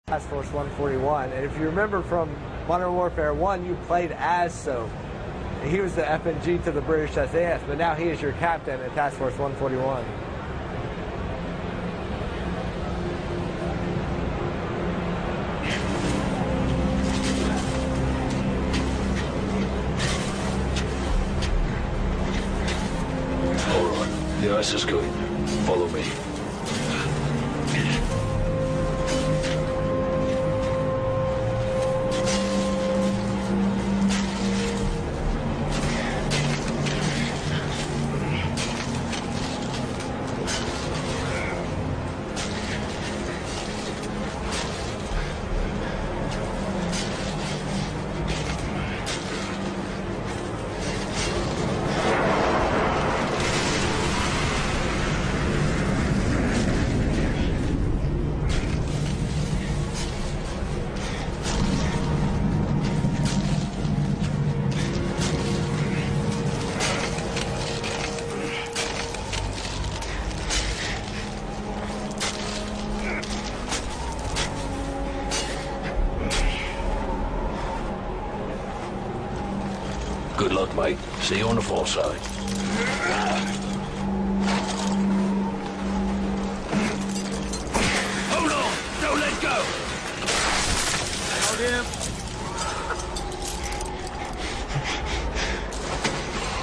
Task Force 141, and if you remember from Modern Warfare 1, you played as Soap. He was the FNG to the British SAS, but now he is your captain at Task Force 141. All right, the ice is good. Follow me. Good luck, mate. See you on the far side. Hold on! Don't let go! Hold him.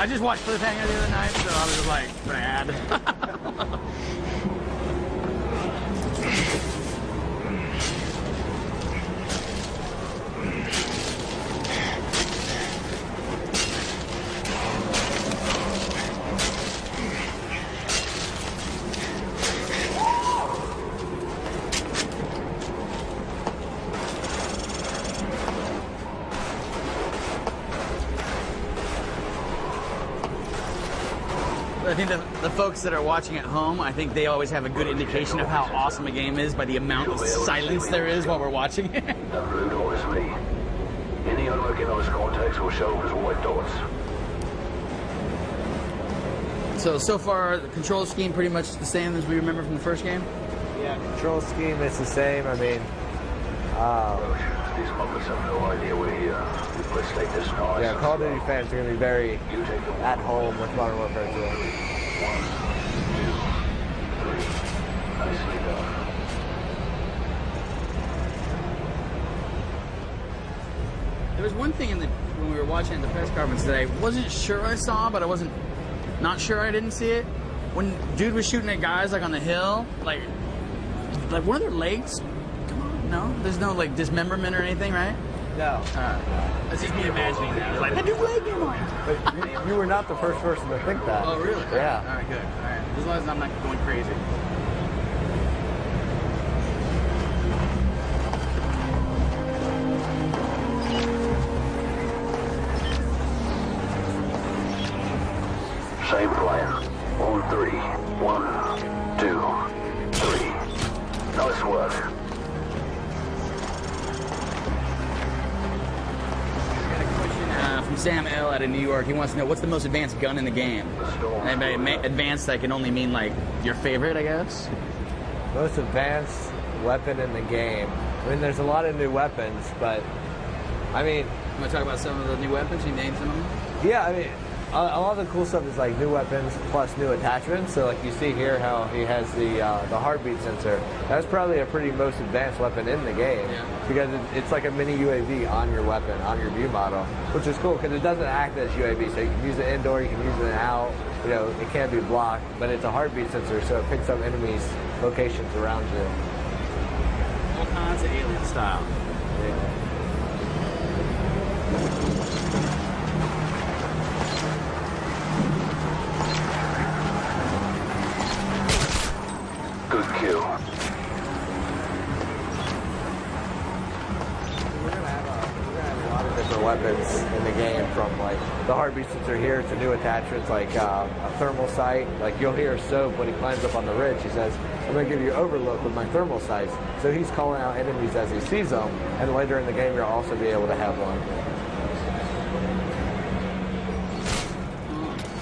I just watched Cliffhanger the other night, so I was like, bad. I think the folks that are watching at home, I think they always have a good indication of how awesome a game is by the amount of silence there is while we're watching it. That blue dot is me. Any unrecognized contacts will show as white dots. So far, the control scheme pretty much the same as we remember from the first game? Yeah, control scheme is the same. I mean, these muppets have no idea we're here. Let's take this nice. yeah, Call of Duty fans are going to be very at home with Modern Warfare 2. 1, 2, 3. Nicely done. There was one thing when we were watching at the press conference that I wasn't sure I saw, but I wasn't not sure I didn't see it. When dude was shooting at guys like on the hill, like one of their legs. Come on, no, there's no like dismemberment or anything, right? No. That's just me imagining that. I was like, that dude's leg came off. But you were not the first person to think that. Oh, really? Yeah. All right, good. All right. As long as I'm not going crazy. Same plan. On 3. 1, 2, 3. Nice work. From Sam L. out of New York. He wants to know what's the most advanced gun in the game. And by advanced, that can only mean like your favorite, I guess. Most advanced weapon in the game. I mean, there's a lot of new weapons, but I mean, You want to talk about some of the new weapons? You named some of them? yeah, I mean, a lot of the cool stuff is like new weapons plus new attachments. So like you see here how he has the heartbeat sensor. That's probably a pretty most advanced weapon in the game, because it's like a mini UAV on your weapon, on your view model, which is cool because it doesn't act as UAV. So you can use it indoor, you can use it out. You know, it can't be blocked, but it's a heartbeat sensor, so it picks up enemies' locations around you. All kinds of alien style. Yeah. Good kill. We're gonna have a lot of different weapons in the game, from like the heartbeat sensor here to new attachments like a thermal sight. Like you'll hear Soap when he climbs up on the ridge, he says, I'm gonna give you overlook with my thermal sights. So he's calling out enemies as he sees them, and later in the game you'll also be able to have one.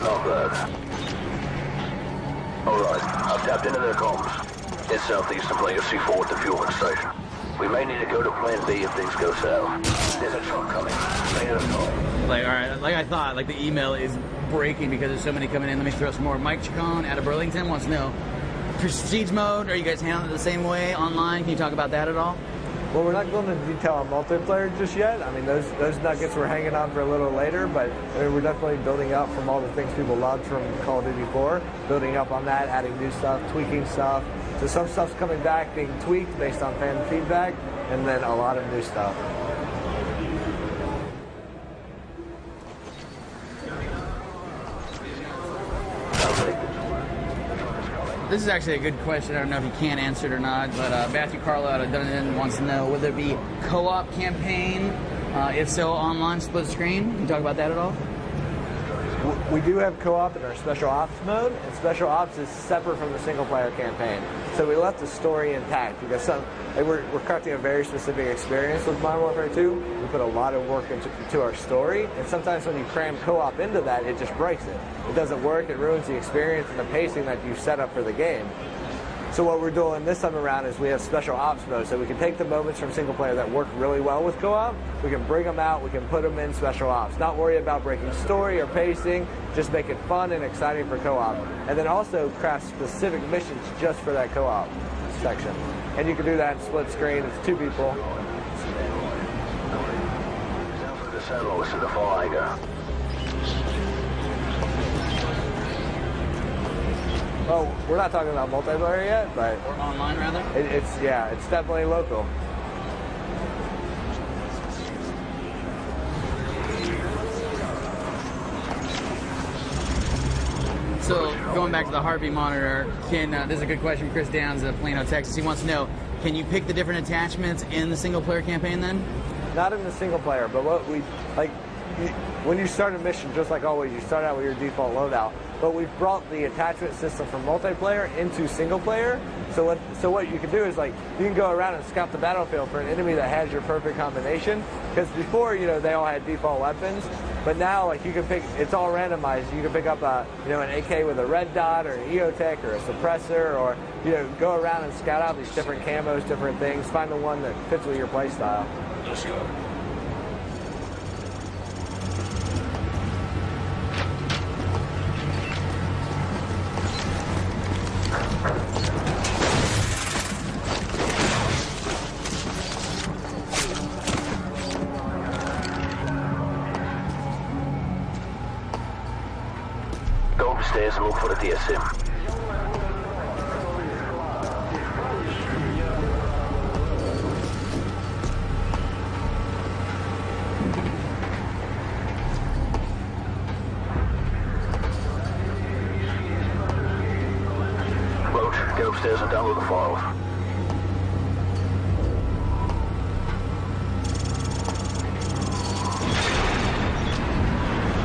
Not bad. Alright, I've tapped into their comms. It's southeast and plenty of C4 at the fueling station. We may need to go to plan B if things go south. There's a truck coming. Stay out of sight. Like, all right, like I thought, like the email is breaking because there's so many coming in. Let me throw some more. Mike Chacon out of Burlington wants to know, Prestige mode, are you guys handling it the same way online? Can you talk about that at all? Well, we're not going into detail on multiplayer just yet. I mean, those nuggets we're hanging on for a little later, but I mean, we're definitely building up from all the things people loved from Call of Duty 4, building up on that, adding new stuff, tweaking stuff. So some stuff's coming back, being tweaked based on fan feedback, and then a lot of new stuff. This is actually a good question. I don't know if you can answer it or not, but Matthew Carlo out of Dunedin wants to know, will there be co-op campaign? If so, online split screen? Can you talk about that at all? We do have co-op in our Special Ops mode, and Special Ops is separate from the single-player campaign. So we left the story intact because we're crafting a very specific experience with Modern Warfare 2. We put a lot of work into our story, and sometimes when you cram co-op into that, it just breaks it. It doesn't work, it ruins the experience and the pacing that you set up for the game. So what we're doing this time around is we have Special Ops mode, so we can take the moments from single player that work really well with co-op, we can bring them out, we can put them in Special Ops. Not worry about breaking story or pacing, just make it fun and exciting for co-op. And then also craft specific missions just for that co-op section. And you can do that in split screen, it's 2 people. The settlers to the fire. Well, we're not talking about multiplayer yet, but Or online, rather? it's definitely local. So, going back to the heartbeat monitor, this is a good question from Chris Downs of Plano, Texas. He wants to know, can you pick the different attachments in the single-player campaign then? Not in the single player, but when you start a mission, just like always, you start out with your default loadout. But we've brought the attachment system from multiplayer into single player. So what you can do is you can go around and scout the battlefield for an enemy that has your perfect combination. Because before, they all had default weapons, but now you can pick. It's all randomized. You can pick up an AK with a red dot or an EOTech or a suppressor, or go around and scout out these different camos, different things. Find the one that fits with your play style. Let's go. Go upstairs and look for the DSM. Roach, get upstairs and download the files.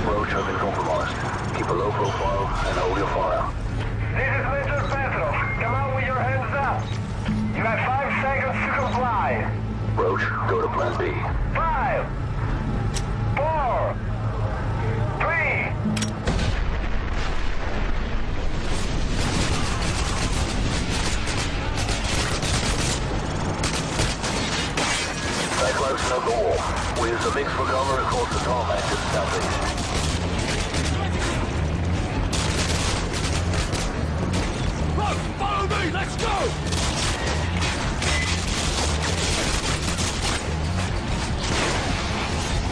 Roach has been compromised. Keep a low profile and hold your fire. This is Major Petrov. Come out with your hands up. You have 5 seconds to comply. Roach, go to plan B. 5, 4, 3. Stay close to the wall. We use the mix for cover across the tarmac to the southeast. Follow me, let's go!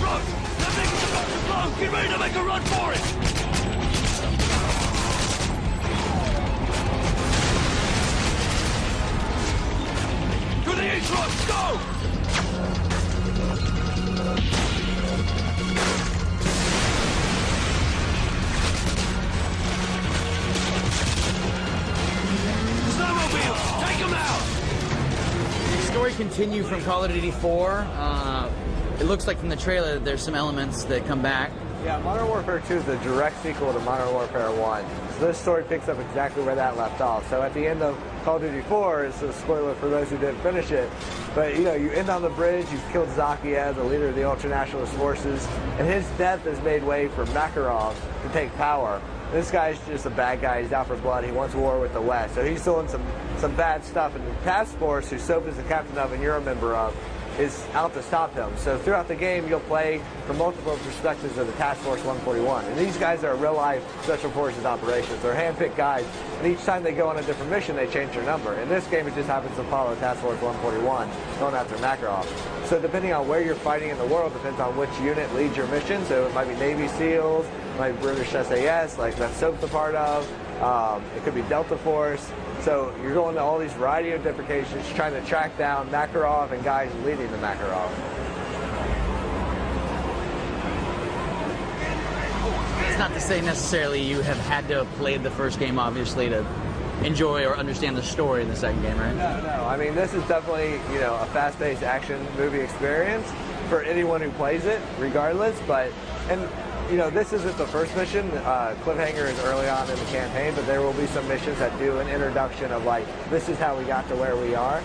Run! That thing is about to blow! Get ready to make a run for it! To the east, Roach, go! Snowmobile! Take him out! The story continue from Call of Duty 4. It looks like from the trailer that there's some elements that come back. Yeah, Modern Warfare 2 is the direct sequel to Modern Warfare 1. So this story picks up exactly where that left off. So at the end of Call of Duty 4, it's a spoiler for those who didn't finish it, but you end on the bridge, you've killed Zakiev, the leader of the ultra-nationalist forces, and his death has made way for Makarov to take power. This guy's just a bad guy, he's out for blood, he wants war with the West. So he's doing some some bad stuff, and the task force, who Soap is the captain of and you're a member of, is out to stop them. So throughout the game, you'll play from multiple perspectives of the Task Force 141. And these guys are real-life Special Forces operations. They're hand-picked guys, and each time they go on a different mission, they change their number. In this game, it just happens to follow Task Force 141, going after Makarov. So depending on where you're fighting in the world, depends on which unit leads your mission. So it might be Navy SEALs, it might be British SAS, like that Soap's a part of. It could be Delta Force. So you're going to all these variety of different locations, trying to track down Makarov and guys leading the Makarov. It's not to say necessarily you have had to have played the first game, obviously, to enjoy or understand the story in the second game, right? No. I mean, this is definitely, a fast-paced action movie experience for anyone who plays it, regardless. This isn't the first mission. Cliffhanger is early on in the campaign, but there will be some missions that do an introduction of, like, this is how we got to where we are.